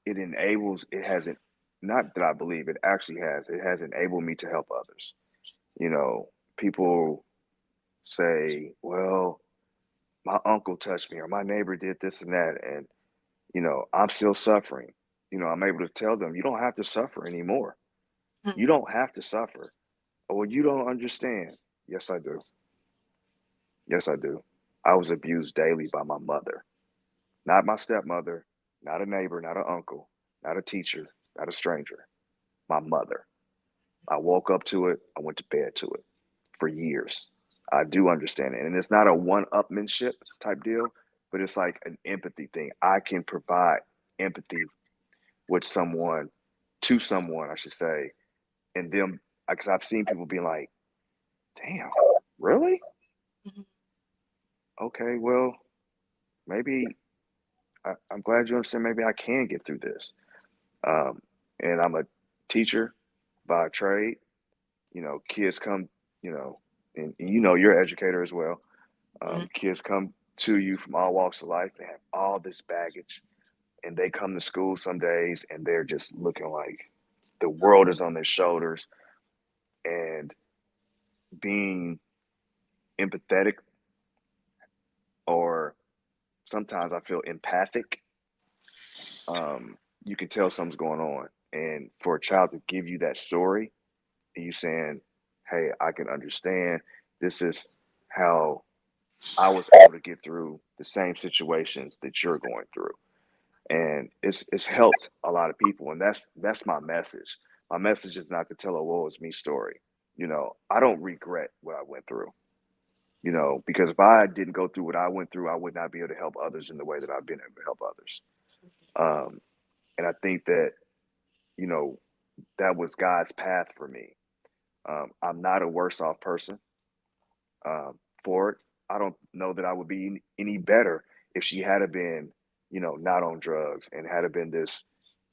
it hasn't, not that I believe, it has enabled me to help others. You know, People say, well, my uncle touched me or my neighbor did this and that. And, I'm still suffering. I'm able to tell them, you don't have to suffer anymore. You Mhm. don't have to suffer. Oh, well, you don't understand. Yes, I do. Yes, I do. I was abused daily by my mother, not my stepmother, not a neighbor, not an uncle, not a teacher, not a stranger, my mother. I woke up to it. I went to bed to it for years. I do understand it. And it's not a one upmanship type deal, but it's like an empathy thing. I can provide empathy with someone, to someone, I should say, and them, because I've seen people be like, damn, really? Mhm. Okay, well, maybe I'm glad you understand. Maybe I can get through this. Um, and I'm a teacher by trade. Kids come, you know, and you're an educator as well. Mhm. Kids come to you from all walks of life. They have all this baggage, and they come to school some days, and they're just looking like the world is on their shoulders. And being empathetic, or sometimes I feel empathic, you can tell something's going on. And for a child to give you that story, and you saying, "Hey, I can understand," this is how I was able to get through the same situations that you're going through. And it's helped a lot of people, and that's my message. My message is not to tell a woe is me story. I don't regret what I went through. Because if I didn't go through what I went through, I would not be able to help others in the way that I've been able to help others. Um, and I think that you know that was God's path for me. I'm not a worse off person for it. I don't know that I would be any better if she had been, not on drugs and had been this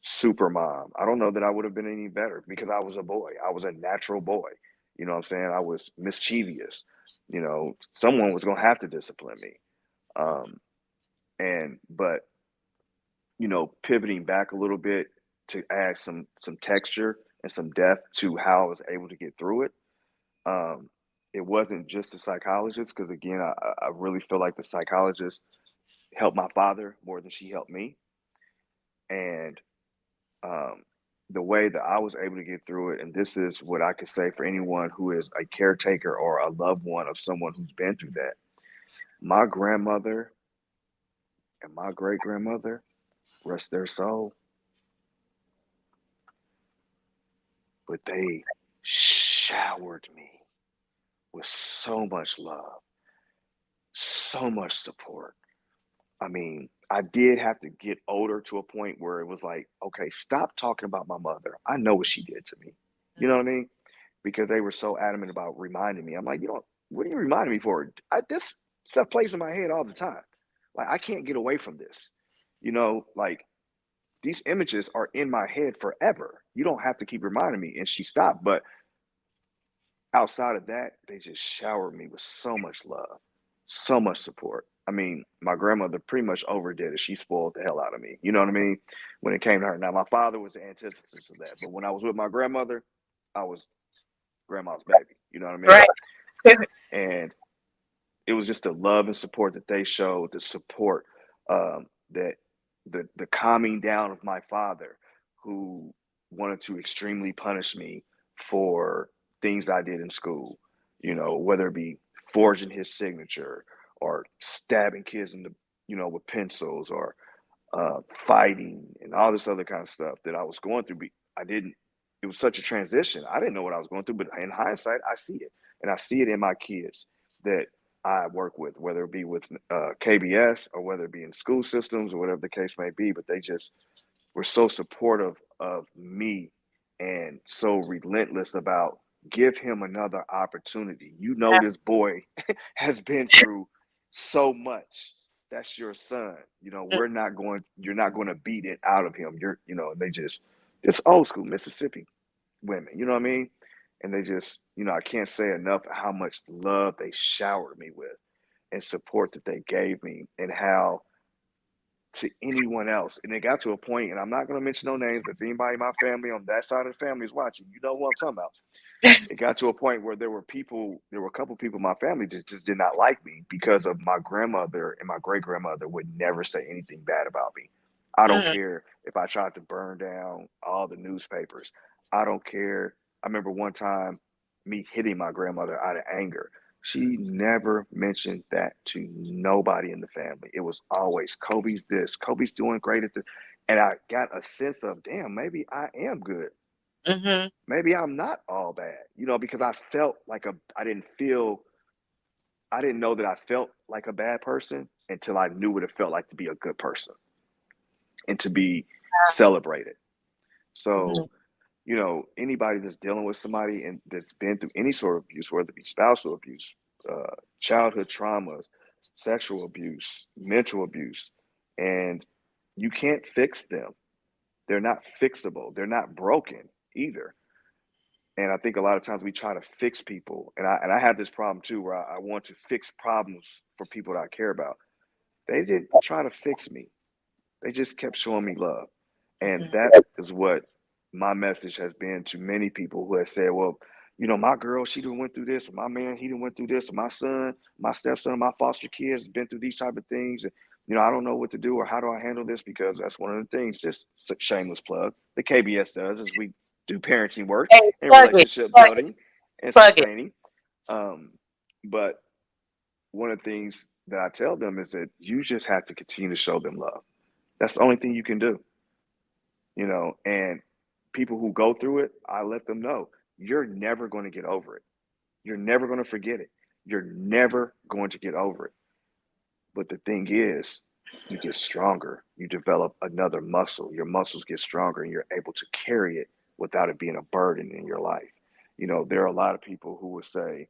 super mom. I don't know that I would have been any better because I was a boy. I was a natural boy. You know what I'm saying? I was mischievous. Someone was going to have to discipline me. Um, but pivoting back a little bit to add some texture and some depth to how I was able to get through it. Um, it wasn't just the psychologist because again, I really feel like the psychologist helped my father more than she helped me, and um, the way that I was able to get through it, and this is what I could say for anyone who is a caretaker or a loved one of someone who's been through that. My grandmother and my great grandmother, rest their soul, but they showered me with so much love, so much support. I mean, I did have to get older to a point where it was like, okay, stop talking about my mother. I know what she did to me. You know what I mean? Because they were so adamant about reminding me. I'm like, what are you reminding me for? This stuff plays in my head all the time. Like, I can't get away from this. Like these images are in my head forever. You don't have to keep reminding me. And she stopped. But outside of that, they just showered me with so much love, so much support. I mean, my grandmother pretty much overdid it. She spoiled the hell out of me. You know what I mean? When it came to her. Now, my father was the antithesis of that. But when I was with my grandmother, I was grandma's baby. You know what I mean? Right. And it was just the love and support that they showed, the support that the calming down of my father, who wanted to extremely punish me for things I did in school, whether it be forging his signature or stabbing kids in the, with pencils or fighting and all this other kind of stuff that I was going through. I didn't, it was such a transition. I didn't know what I was going through, but in hindsight, I see it. And I see it in my kids that I work with, whether it be with KBS or whether it be in school systems or whatever the case may be. But they just were so supportive of me and so relentless about give him another opportunity. This boy has been through so much. That's your son. You're not going to beat it out of him. It's old school Mississippi women, you know what I mean? And they just, I can't say enough how much love they showered me with and support that they gave me and how to anyone else. And it got to a point, and I'm not going to mention no names, but if anybody in my family on that side of the family is watching, you know what I'm talking about. It got to a point where there were a couple people in my family that just did not like me because of my grandmother and my great grandmother would never say anything bad about me. I don't Mhm. care if I tried to burn down all the newspapers. I don't care. I remember one time me hitting my grandmother out of anger. She never mentioned that to nobody in the family. It was always Kobe's this, Kobe's doing great at this. And I got a sense of, damn, maybe I am good. Mhm. Maybe I'm not all bad, because I didn't know that I felt like a bad person until I knew what it felt like to be a good person and to be celebrated. Mhm. So, anybody that's dealing with somebody and that's been through any sort of abuse, whether it be spousal abuse, childhood traumas, sexual abuse, mental abuse, and you can't fix them. They're not fixable. They're not broken either. And I think a lot of times we try to fix people, and I have this problem too, where I want to fix problems for people that I care about. They didn't try to fix me. They just kept showing me love, and Mhm. that is what my message has been to many people who have said, "Well, my girl, she done went through this, or my man, he done went through this, or my son, my stepson, my foster kids has been through these type of things, and I don't know what to do or how do I handle this because that's one of the things." Just shameless plug. The KBS does is we do parenting work Hey, and plug it, relationship plug it, building and plug it. sustaining. Um, But one of the things that I tell them is that you just have to continue to show them love. That's the only thing you can do, and people who go through it, I let them know you're never going to get over it. You're never going to forget it. You're never going to get over it. But the thing is, you get stronger. You develop another muscle. Your muscles get stronger and you're able to carry it without it being a burden in your life. There are a lot of people who would say,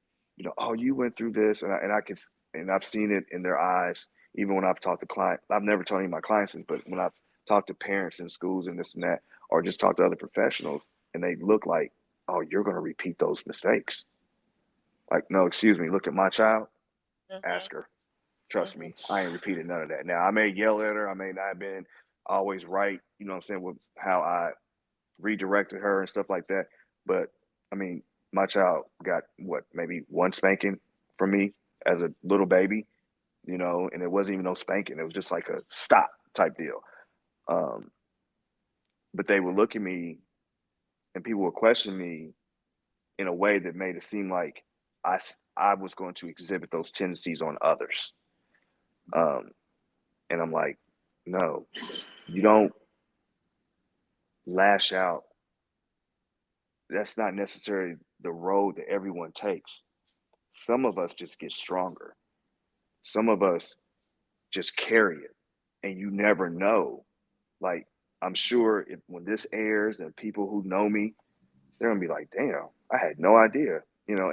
oh, you went through this. And I've seen it in their eyes, even when I've talked to clients. I've never told any of my clients this, but when I've talked to parents in schools and this and that, or just talked to other professionals, and they look like, oh, you're going to repeat those mistakes. Like, no, excuse me, look at my child, Mhm. ask her. Trust Mhm. me, I ain't repeated none of that. Now, I may yell at her. I may not have been always right, what I'm saying, with how I redirected her and stuff like that. But, I mean, my child got, what, maybe one spanking from me as a little baby, and it wasn't even no spanking. It was just like a stop type deal. Um, but they would look at me and people would question me in a way that made it seem like I, I was going to exhibit those tendencies on others. Um, and I'm like, no, you don't lash out. That's not necessarily the road that everyone takes. Some of us just get stronger. Some of us just carry it, and you never know. Like, I'm sure if when this airs and people who know me, they're gonna be like, "Damn, I had no idea."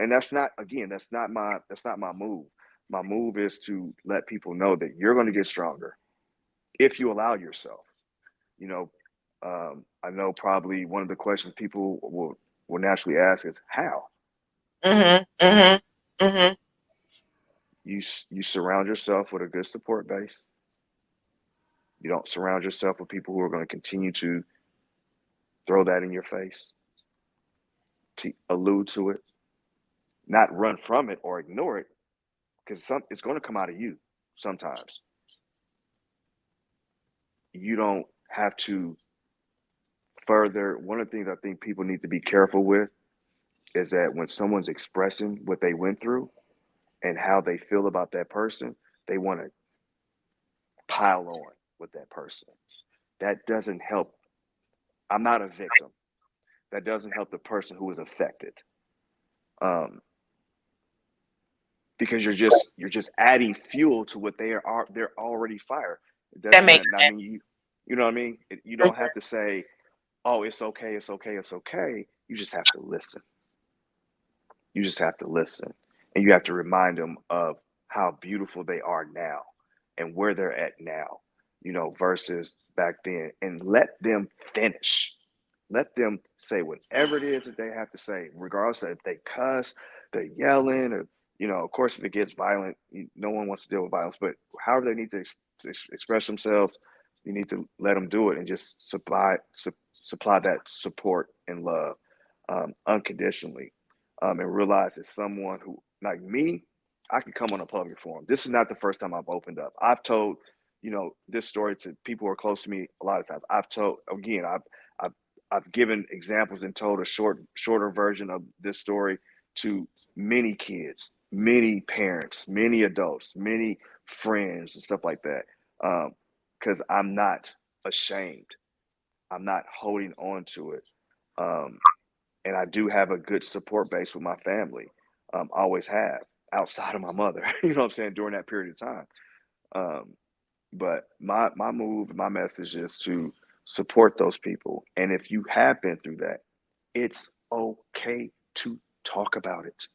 And that's not, again, that's not my move. My move is to let people know that you're going to get stronger if you allow yourself. You know, I know probably one of the questions people will naturally ask is how. Mhm. Mhm. Mhm. You surround yourself with a good support base. You don't surround yourself with people who are going to continue to throw that in your face, to allude to it, not run from it or ignore it, because it's going to come out of you sometimes. You don't have to further. One of the things I think people need to be careful with is that when someone's expressing what they went through and how they feel about that person, they want to pile on with that person. That doesn't help. I'm not a victim. That doesn't help the person who is affected. Um, because you're just adding fuel to what they're already fire. It does That makes not mean you know what I mean. You don't sense. have to say, "Oh, it's okay, it's okay, it's okay." You just have to listen. You just have to listen, and you have to remind them of how beautiful they are now and where they're at now. Versus back then, and let them finish. Let them say whatever it is that they have to say, regardless of if they cuss, they're yelling, or of course, if it gets violent, no one wants to deal with violence. But however they need to express themselves, you need to let them do it and just supply that support and love unconditionally, and realize that someone who like me, I can come on a public forum. This is not the first time I've opened up. I've told this story to people who are close to me a lot of times. I've told again, I've I've given examples and told a shorter version of this story to many kids, many parents, many adults, many friends, and stuff like that. Because I'm not ashamed. I'm not holding on to it. Um, and I do have a good support base with my family. Always have, outside of my mother. You know what I'm saying, during that period of time. Um, but my move, my message is to support those people. And if you have been through that, it's okay to talk about it.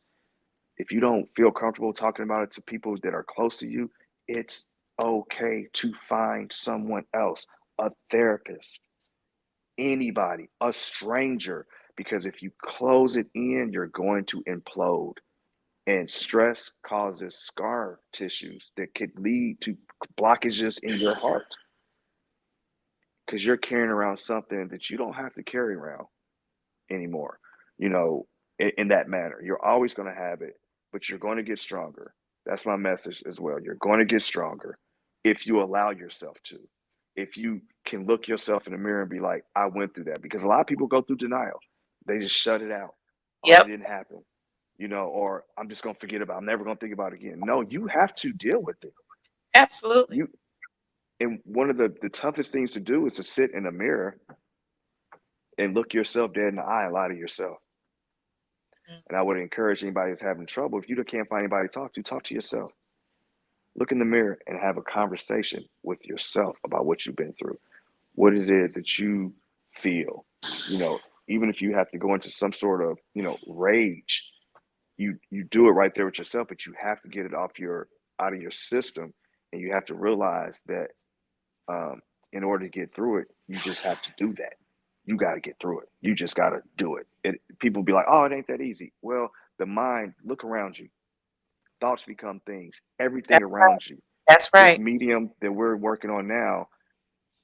If you don't feel comfortable talking about it to people that are close to you, it's okay to find someone else, a therapist, anybody, a stranger, because if you close it in, you're going to implode. And stress causes scar tissues that could lead to blockages in your heart because you're carrying around something that you don't have to carry around anymore, you know, in that manner. You're always going to have it, but you're going to get stronger. That's my message as well. You're going to get stronger if you allow yourself to. If you can look yourself in the mirror and be like, I went through that. Because a lot of people go through denial. They just shut it out. Oh, it Yep. didn't happen. or I'm just gonna forget about it. I'm never gonna think about it again. No, you have to deal with it. Absolutely. You and one of the toughest things to do is to sit in a mirror and look yourself dead in the eye and lie to yourself. Mm. And I would encourage anybody that's having trouble, if you can't find anybody to talk to yourself. Look in the mirror and have a conversation with yourself about what you've been through, what it is that you feel. You know, even if you have to go into some sort of, rage, you do it right there with yourself, but you have to get it out of your system, and you have to realize that um, in order to get through it, you just have to do that. You got to get through it. You just got to do it. People be like, "Oh, it ain't that easy." Well, the mind, look around you. Thoughts become things. Everything That's right. around you. That's This right. medium that we're working on now,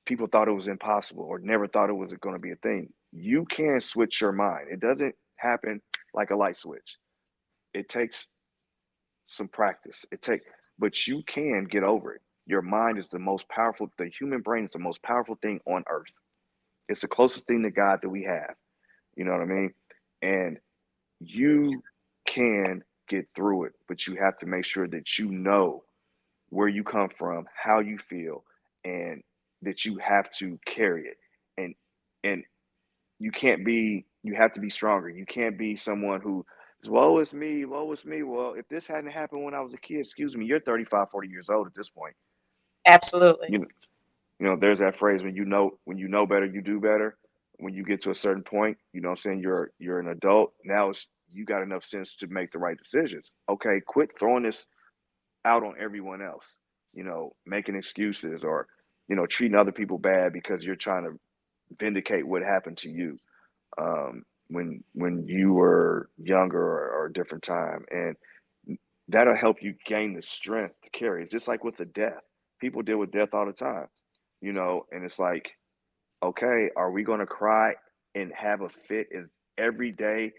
people thought it was impossible or never thought it was going to be a thing. You can switch your mind. It doesn't happen like a light switch. It takes some practice. But you can get over it. Your mind is the most powerful. The human brain is the most powerful thing on earth. It's the closest thing to God that we have. You know what I mean? And you can get through it, but you have to make sure that you know where you come from, how you feel, and that you have to carry it. And and you have to be stronger. You can't be someone who is, woe is me, woe is me. Well, if this hadn't happened when I was a kid, excuse me, you're 35, 40 years old at this point. Absolutely. You know, there's that phrase, when you know better, you do better. When you get to a certain point, you know what I'm saying, you're an adult. Now you got enough sense to make the right decisions. Okay, quit throwing this out on everyone else, making excuses or, treating other people bad because you're trying to vindicate what happened to you when you were younger or a different time. And that'll help you gain the strength to carry. It's just like with the death. People deal with death all the time, and it's like, okay, are we going to cry and have a fit is every day,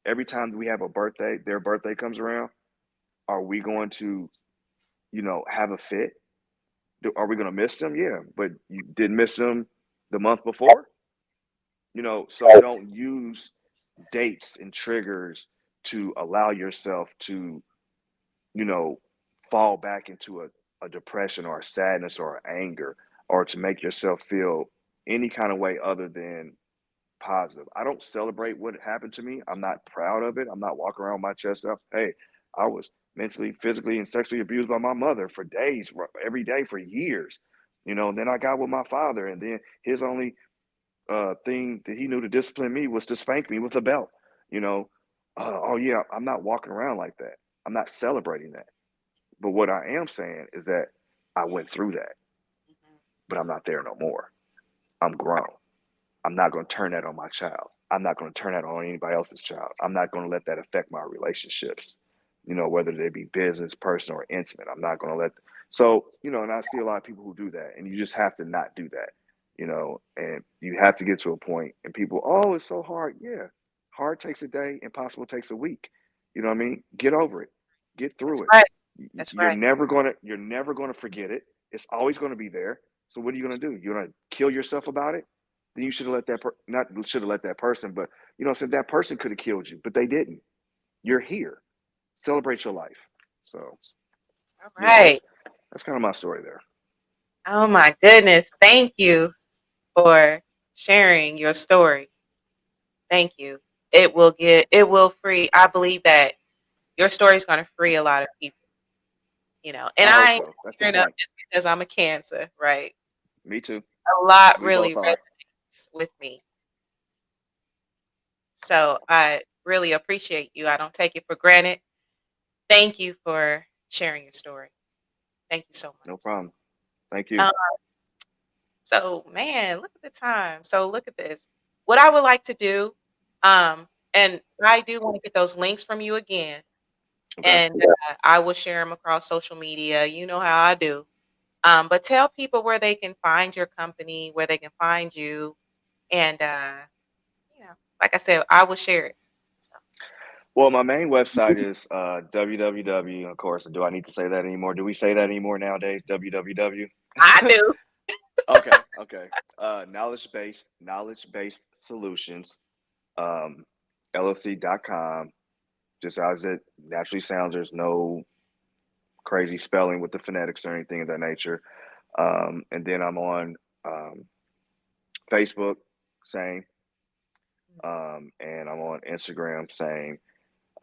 every time we have a birthday, their birthday comes around? Are we going to, have a fit? Are we going to miss them? Yeah, but you didn't miss them the month before, so don't use dates and triggers to allow yourself to, you know, fall back into a depression or a sadness or anger, or to make yourself feel any kind of way other than positive. I don't celebrate what happened to me. I'm not proud of it. I'm not walking around with my chest up. Hey, I was mentally, physically, and sexually abused by my mother for days, every day for years. And then I got with my father, and then his only thing that he knew to discipline me was to spank me with a belt. You know, oh yeah, I'm not walking around like that. I'm not celebrating that. But what I am saying is that I went through that, Mhm. but I'm not there no more. I'm grown. I'm not going to turn that on my child. I'm not going to turn that on anybody else's child. I'm not going to let that affect my relationships, whether they be business, personal, or intimate. I'm not going to let. So, and I see a lot of people who do that, and you just have to not do that, and you have to get to a point, and people, oh, it's so hard. Yeah. Hard takes a day, impossible takes a week. You know what I mean? Get over it. Get That's through it. right. That's right. You're never gonna forget it. It's always gonna be there. So what are you gonna do? You're gonna kill yourself about it? Then you should have let not should have let that person, but so that person could have killed you, but they didn't. You're here. Celebrate your life. So All yeah, right. that's kind of my story there. Oh my goodness. Thank you for sharing your story. Thank you. It will free. I believe that your story is going to free a lot of people, and I hope I ain't so. That's the tearing up point. just because I'm a Cancer, right? Me too. A lot We really both are. resonates with me. So I really appreciate you. I don't take it for granted. Thank you for sharing your story. Thank you so No much. problem. Thank you. Um, so, man, look at the time. So, look at this. What I would like to do, and I do want to get those links from you again, Okay. and I will share them across social media. You know how I do. But tell people where they can find your company, where they can find you, and like I said, I will share it. So, Well, my main website is www. Of course, do I need to say that anymore? Do we say that anymore nowadays? www. I do. Okay, okay. Knowledge based solutions, LLC.com. just as it naturally sounds. There's no crazy spelling with the phonetics or anything of that nature. And then I'm on um, Facebook, same, and I'm on Instagram, same.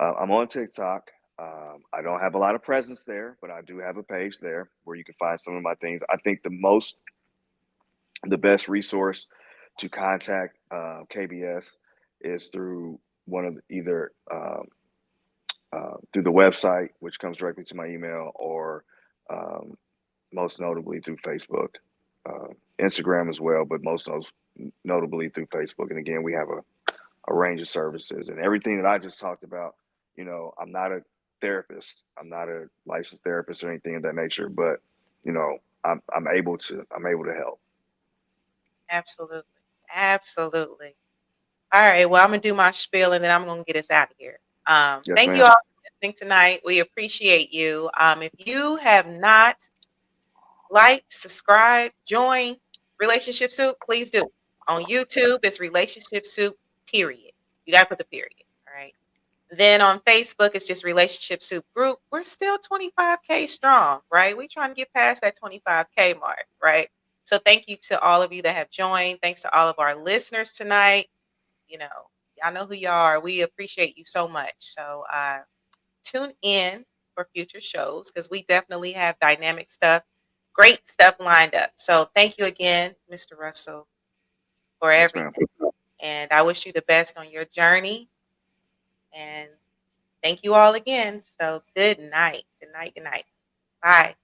I'm on TikTok. I don't have a lot of presence there, but I do have a page there where you can find some of my things. I think the best resource to contact KBS is through one of either through the website, which comes directly to my email, or um, most notably through Facebook, uh, Instagram as well, but notably through Facebook. And again, we have a range of services and everything that I just talked about. I'm not a therapist. I'm not a licensed therapist or anything of that nature, but I'm able to help. Absolutely. Absolutely. All right. Well, I'm gonna do my spiel and then I'm gonna get us out of here. Yes, Thank you all ma'am. for listening tonight. We appreciate you. If you have not liked, subscribed, joined Relationship Soup, please do. On YouTube, it's Relationship Soup, period. You gotta put the period. All right. Then on Facebook, it's just Relationship Soup Group. We're still 25K strong, right? We're trying to get past that 25K mark, right? So thank you to all of you that have joined. Thanks to all of our listeners tonight. You know, y'all know who you are. We appreciate you so much. So tune in for future shows because we definitely have dynamic stuff, great stuff lined up. So thank you again, Mr. Russell, for Yes, ma'am. everything. And I wish you the best on your journey. And thank you all again. So good night. Good night. Good night. Bye.